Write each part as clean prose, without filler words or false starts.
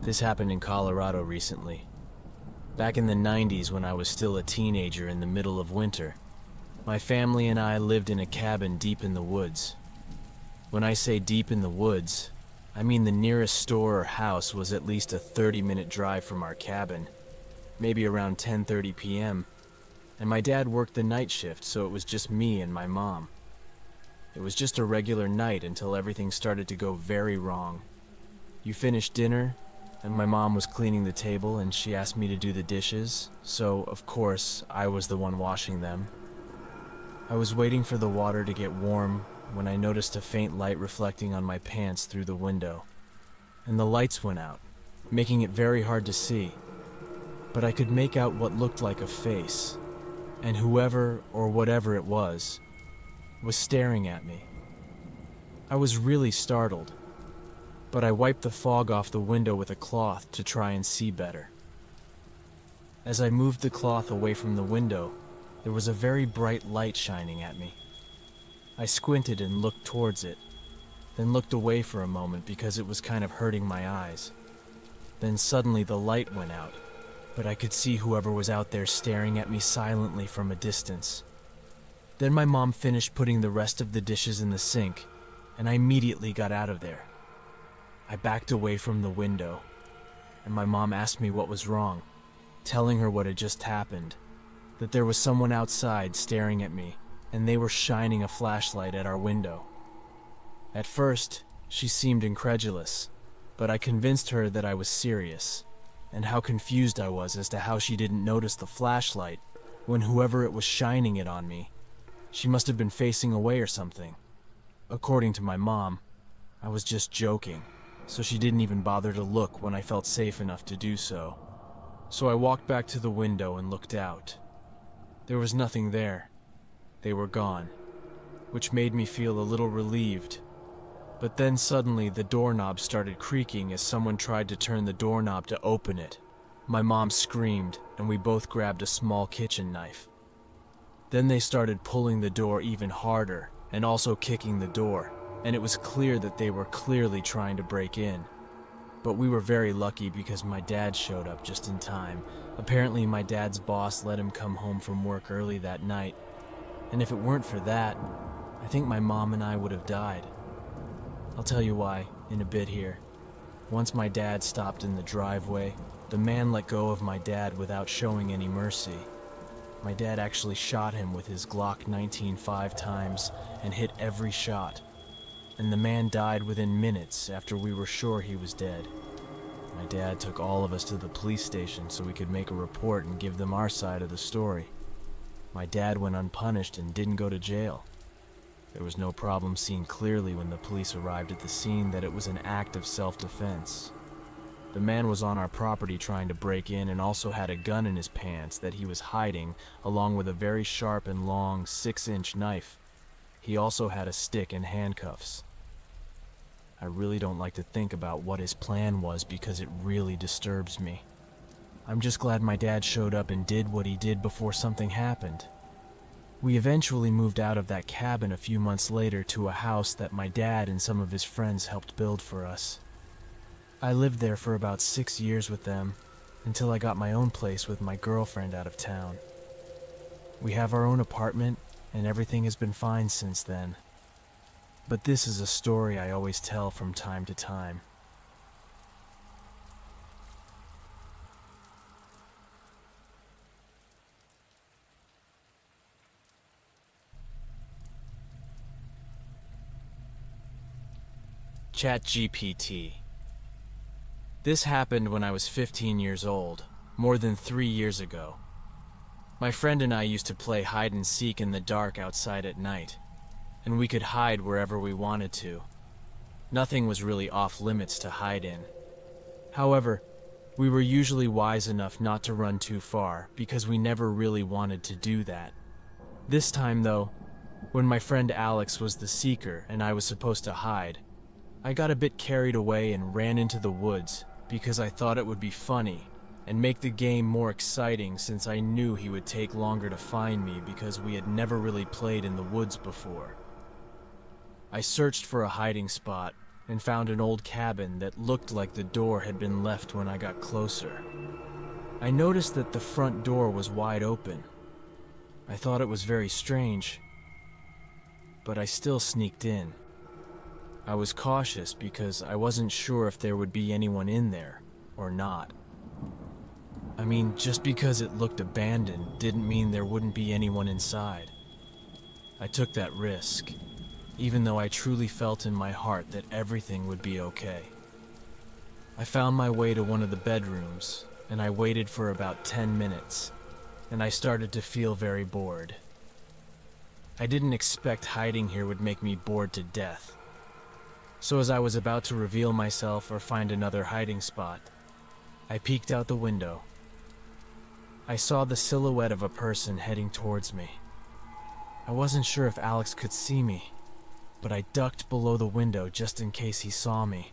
This happened in Colorado recently. Back in the 90s when I was still a teenager in the middle of winter, my family and I lived in a cabin deep in the woods. When I say deep in the woods, I mean the nearest store or house was at least a 30-minute drive from our cabin, maybe around 10:30 p.m., and my dad worked the night shift, so it was just me and my mom. It was just a regular night until everything started to go very wrong. You finished dinner, and my mom was cleaning the table and she asked me to do the dishes, so of course I was the one washing them. I was waiting for the water to get warm when I noticed a faint light reflecting on my pants through the window, and the lights went out, making it very hard to see. But I could make out what looked like a face, and whoever or whatever it was staring at me. I was really startled, but I wiped the fog off the window with a cloth to try and see better. As I moved the cloth away from the window, there was a very bright light shining at me. I squinted and looked towards it, then looked away for a moment because it was kind of hurting my eyes. Then suddenly the light went out, but I could see whoever was out there staring at me silently from a distance. Then my mom finished putting the rest of the dishes in the sink, and I immediately got out of there. I backed away from the window, and my mom asked me what was wrong, telling her what had just happened, that there was someone outside staring at me, and they were shining a flashlight at our window. At first, she seemed incredulous, but I convinced her that I was serious, and how confused I was as to how she didn't notice the flashlight when whoever it was shining it on me, she must have been facing away or something. According to my mom, I was just joking, so she didn't even bother to look when I felt safe enough to do so. So I walked back to the window and looked out. There was nothing there. They were gone, which made me feel a little relieved. But then suddenly the doorknob started creaking as someone tried to turn the doorknob to open it. My mom screamed, and we both grabbed a small kitchen knife. Then they started pulling the door even harder, and also kicking the door, and it was clear that they were clearly trying to break in. But we were very lucky because my dad showed up just in time. Apparently my dad's boss let him come home from work early that night, and if it weren't for that, I think my mom and I would have died. I'll tell you why in a bit here. Once my dad stopped in the driveway, the man let go of my dad without showing any mercy. My dad actually shot him with his Glock 19 5 times and hit every shot, and the man died within minutes after we were sure he was dead. My dad took all of us to the police station so we could make a report and give them our side of the story. My dad went unpunished and didn't go to jail. There was no problem seeing clearly when the police arrived at the scene that it was an act of self-defense. The man was on our property trying to break in and also had a gun in his pants that he was hiding, along with a very sharp and long 6-inch knife. He also had a stick and handcuffs. I really don't like to think about what his plan was because it really disturbs me. I'm just glad my dad showed up and did what he did before something happened. We eventually moved out of that cabin a few months later to a house that my dad and some of his friends helped build for us. I lived there for about 6 years with them, until I got my own place with my girlfriend out of town. We have our own apartment, and everything has been fine since then. But this is a story I always tell from time to time. ChatGPT. This happened when I was 15 years old, more than 3 years ago. My friend and I used to play hide and seek in the dark outside at night, and we could hide wherever we wanted to. Nothing was really off limits to hide in. However, we were usually wise enough not to run too far because we never really wanted to do that. This time though, when my friend Alex was the seeker and I was supposed to hide, I got a bit carried away and ran into the woods because I thought it would be funny and make the game more exciting since I knew he would take longer to find me because we had never really played in the woods before. I searched for a hiding spot and found an old cabin that looked like the door had been left when I got closer. I noticed that the front door was wide open. I thought it was very strange, but I still sneaked in. I was cautious because I wasn't sure if there would be anyone in there or not. I mean, just because it looked abandoned didn't mean there wouldn't be anyone inside. I took that risk, even though I truly felt in my heart that everything would be okay. I found my way to one of the bedrooms, and I waited for about 10 minutes, and I started to feel very bored. I didn't expect hiding here would make me bored to death. So as I was about to reveal myself or find another hiding spot, I peeked out the window. I saw the silhouette of a person heading towards me. I wasn't sure if Alex could see me, but I ducked below the window just in case he saw me.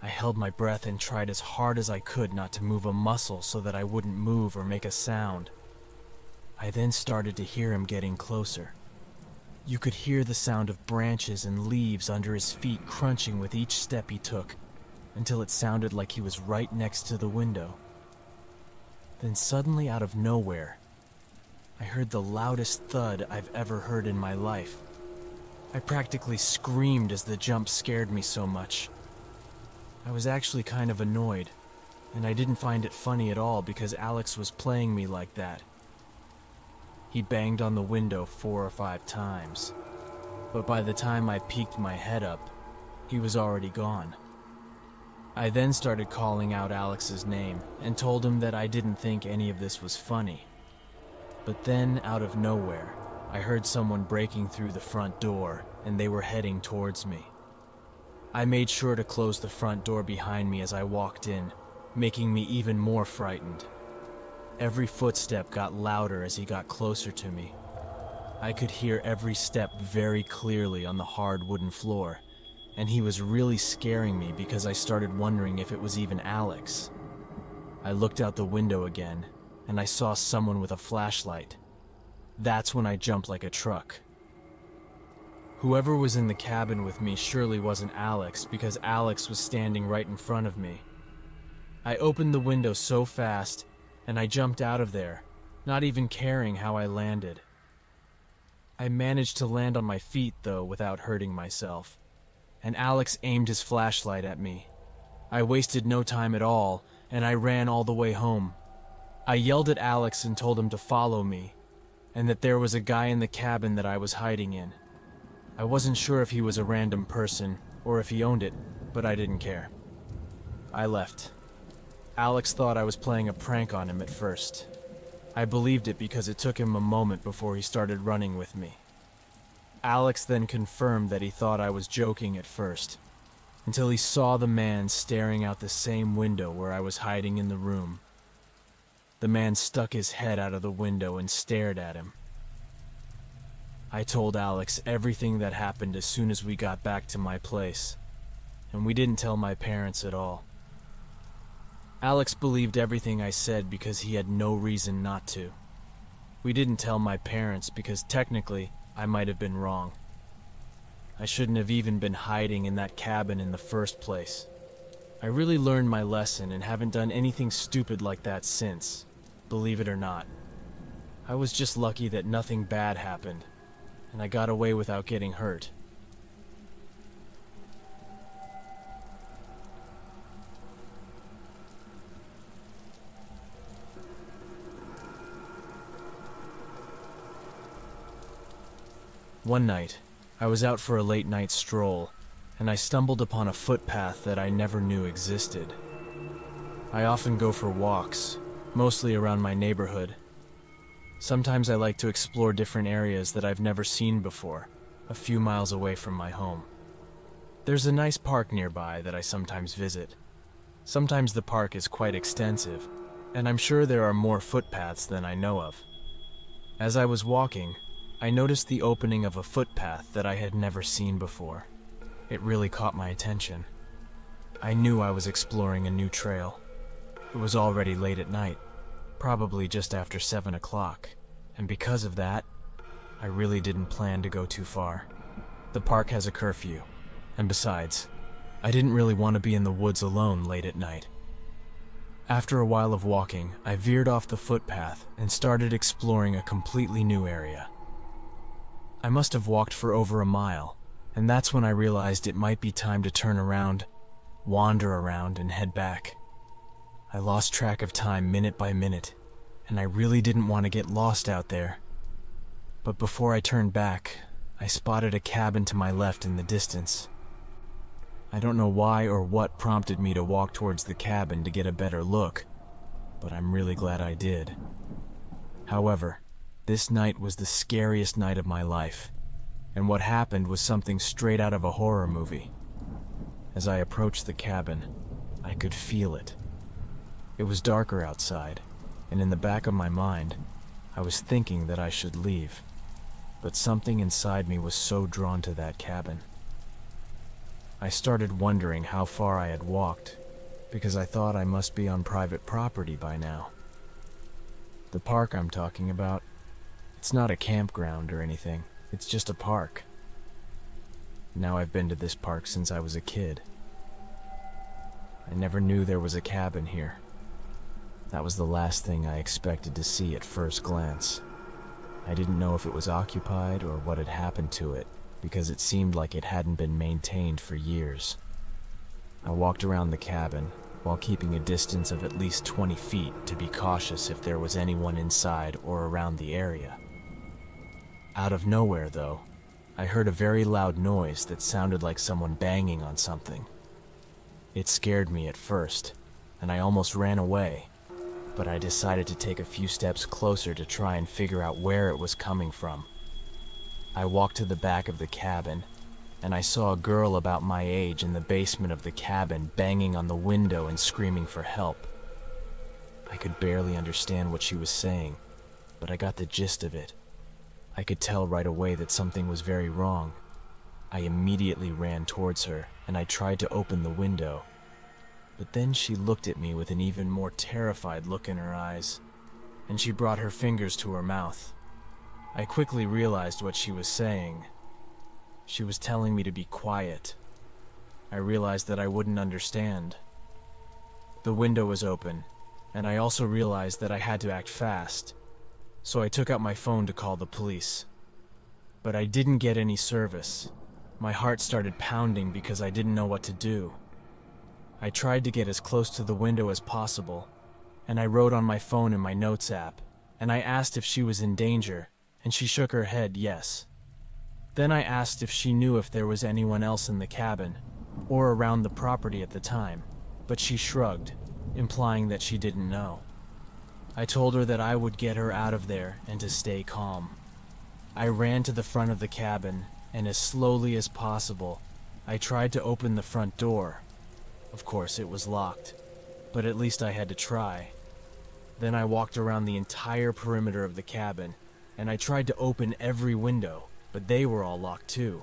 I held my breath and tried as hard as I could not to move a muscle so that I wouldn't move or make a sound. I then started to hear him getting closer. You could hear the sound of branches and leaves under his feet crunching with each step he took, until it sounded like he was right next to the window. Then suddenly, out of nowhere, I heard the loudest thud I've ever heard in my life. I practically screamed as the jump scared me so much. I was actually kind of annoyed, and I didn't find it funny at all because Alex was playing me like that. He banged on the window 4 or 5 times, but by the time I peeked my head up, he was already gone. I then started calling out Alex's name and told him that I didn't think any of this was funny. But then, out of nowhere, I heard someone breaking through the front door, and they were heading towards me. I made sure to close the front door behind me as I walked in, making me even more frightened. Every footstep got louder as he got closer to me. I could hear every step very clearly on the hard wooden floor, and he was really scaring me because I started wondering if it was even Alex. I looked out the window again, and I saw someone with a flashlight. That's when I jumped like a truck. Whoever was in the cabin with me surely wasn't Alex because Alex was standing right in front of me. I opened the window so fast, and I jumped out of there, not even caring how I landed. I managed to land on my feet, though, without hurting myself, and Alex aimed his flashlight at me. I wasted no time at all, and I ran all the way home. I yelled at Alex and told him to follow me, and that there was a guy in the cabin that I was hiding in. I wasn't sure if he was a random person or if he owned it, but I didn't care. I left. Alex thought I was playing a prank on him at first. I believed it because it took him a moment before he started running with me. Alex then confirmed that he thought I was joking at first, until he saw the man staring out the same window where I was hiding in the room. The man stuck his head out of the window and stared at him. I told Alex everything that happened as soon as we got back to my place, and we didn't tell my parents at all. Alex believed everything I said because he had no reason not to. We didn't tell my parents because technically I might have been wrong. I shouldn't have even been hiding in that cabin in the first place. I really learned my lesson and haven't done anything stupid like that since, believe it or not. I was just lucky that nothing bad happened, and I got away without getting hurt. One night, I was out for a late-night stroll, and I stumbled upon a footpath that I never knew existed. I often go for walks, mostly around my neighborhood. Sometimes I like to explore different areas that I've never seen before, a few miles away from my home. There's a nice park nearby that I sometimes visit. Sometimes the park is quite extensive, and I'm sure there are more footpaths than I know of. As I was walking, I noticed the opening of a footpath that I had never seen before. It really caught my attention. I knew I was exploring a new trail. It was already late at night, probably just after 7 o'clock, and because of that, I really didn't plan to go too far. The park has a curfew, and besides, I didn't really want to be in the woods alone late at night. After a while of walking, I veered off the footpath and started exploring a completely new area. I must have walked for over a mile, and that's when I realized it might be time to turn around, wander around, and head back. I lost track of time minute by minute, and I really didn't want to get lost out there. But before I turned back, I spotted a cabin to my left in the distance. I don't know why or what prompted me to walk towards the cabin to get a better look, but I'm really glad I did. However, this night was the scariest night of my life, and what happened was something straight out of a horror movie. As I approached the cabin, I could feel it. It was darker outside, and in the back of my mind, I was thinking that I should leave, but something inside me was so drawn to that cabin. I started wondering how far I had walked, because I thought I must be on private property by now. The park I'm talking about, it's not a campground or anything, it's just a park. Now I've been to this park since I was a kid. I never knew there was a cabin here. That was the last thing I expected to see at first glance. I didn't know if it was occupied or what had happened to it, because it seemed like it hadn't been maintained for years. I walked around the cabin, while keeping a distance of at least 20 feet to be cautious if there was anyone inside or around the area. Out of nowhere, though, I heard a very loud noise that sounded like someone banging on something. It scared me at first, and I almost ran away, but I decided to take a few steps closer to try and figure out where it was coming from. I walked to the back of the cabin, and I saw a girl about my age in the basement of the cabin banging on the window and screaming for help. I could barely understand what she was saying, but I got the gist of it. I could tell right away that something was very wrong. I immediately ran towards her, and I tried to open the window. But then she looked at me with an even more terrified look in her eyes, and she brought her fingers to her mouth. I quickly realized what she was saying. She was telling me to be quiet. I realized that I wouldn't understand. The window was open, and I also realized that I had to act fast, so I took out my phone to call the police. But I didn't get any service. My heart started pounding because I didn't know what to do. I tried to get as close to the window as possible, and I wrote on my phone in my notes app, and I asked if she was in danger, and she shook her head yes. Then I asked if she knew if there was anyone else in the cabin, or around the property at the time, but she shrugged, implying that she didn't know. I told her that I would get her out of there and to stay calm. I ran to the front of the cabin, and as slowly as possible, I tried to open the front door. Of course, it was locked, but at least I had to try. Then I walked around the entire perimeter of the cabin, and I tried to open every window, but they were all locked too.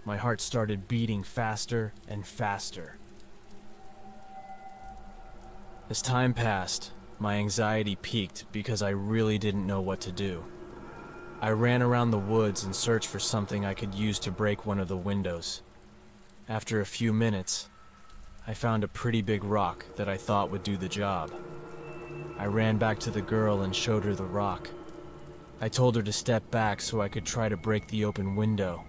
My heart started beating faster and faster. As time passed, my anxiety peaked because I really didn't know what to do. I ran around the woods and searched for something I could use to break one of the windows. After a few minutes, I found a pretty big rock that I thought would do the job. I ran back to the girl and showed her the rock. I told her to step back so I could try to break the open window.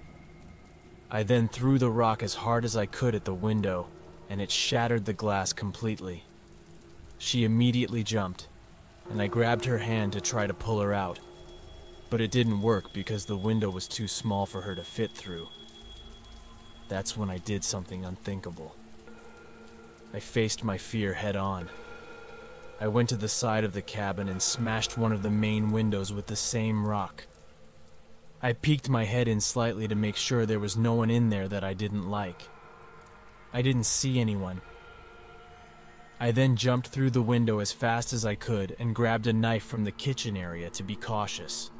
I then threw the rock as hard as I could at the window, and it shattered the glass completely. She immediately jumped, and I grabbed her hand to try to pull her out. But it didn't work because the window was too small for her to fit through. That's when I did something unthinkable. I faced my fear head on. I went to the side of the cabin and smashed one of the main windows with the same rock. I peeked my head in slightly to make sure there was no one in there that I didn't like. I didn't see anyone. I then jumped through the window as fast as I could and grabbed a knife from the kitchen area to be cautious.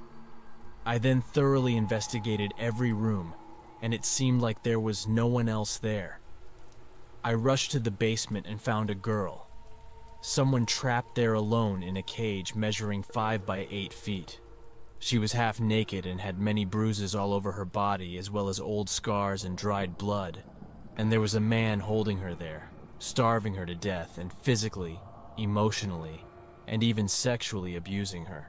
I then thoroughly investigated every room, and it seemed like there was no one else there. I rushed to the basement and found a girl. Someone trapped there alone in a cage measuring 5 by 8 feet. She was half naked and had many bruises all over her body, as well as old scars and dried blood. and there was a man holding her there, starving her to death and physically, emotionally, and even sexually abusing her.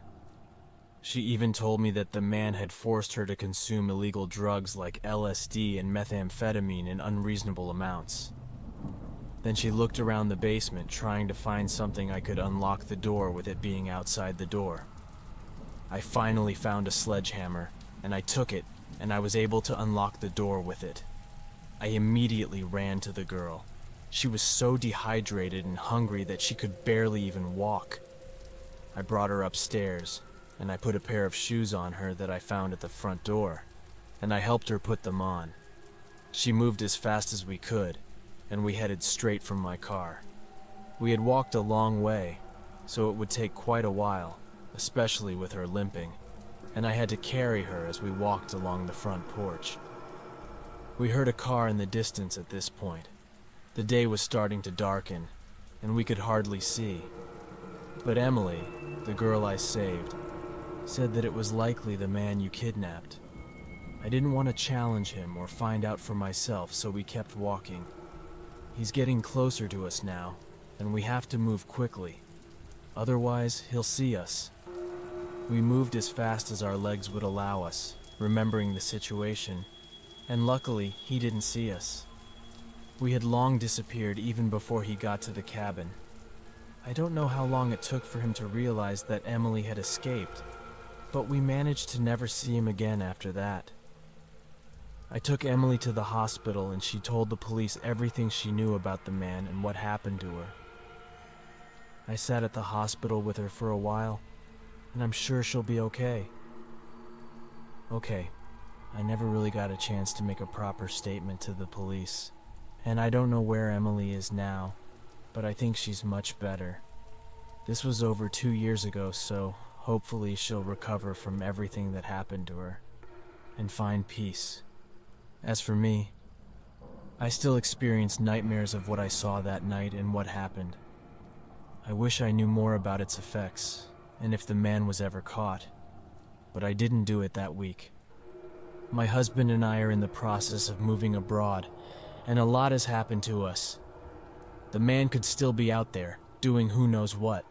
She even told me that the man had forced her to consume illegal drugs like LSD and methamphetamine in unreasonable amounts. Then she looked around the basement, trying to find something I could unlock the door with it being outside the door. I finally found a sledgehammer, and I took it, and I was able to unlock the door with it. I immediately ran to the girl. She was so dehydrated and hungry that she could barely even walk. I brought her upstairs, and I put a pair of shoes on her that I found at the front door, and I helped her put them on. She moved as fast as we could, and we headed straight from my car. We had walked a long way, so it would take quite a while, especially with her limping, and I had to carry her as we walked along the front porch. We heard a car in the distance at this point. The day was starting to darken, and we could hardly see. But Emily, the girl I saved, said that it was likely the man you kidnapped. I didn't want to challenge him or find out for myself, so we kept walking. He's getting closer to us now, and we have to move quickly. Otherwise, he'll see us. We moved as fast as our legs would allow us, remembering the situation, and luckily, he didn't see us. We had long disappeared even before he got to the cabin. I don't know how long it took for him to realize that Emily had escaped, but we managed to never see him again after that. I took Emily to the hospital, and she told the police everything she knew about the man and what happened to her. I sat at the hospital with her for a while, and I'm sure she'll be okay. Okay, I never really got a chance to make a proper statement to the police, and I don't know where Emily is now, but I think she's much better. This was over 2 years ago, so hopefully she'll recover from everything that happened to her and find peace. As for me, I still experience nightmares of what I saw that night and what happened. I wish I knew more about its effects and if the man was ever caught, but I didn't do it that week. My husband and I are in the process of moving abroad, and a lot has happened to us. The man could still be out there, doing who knows what.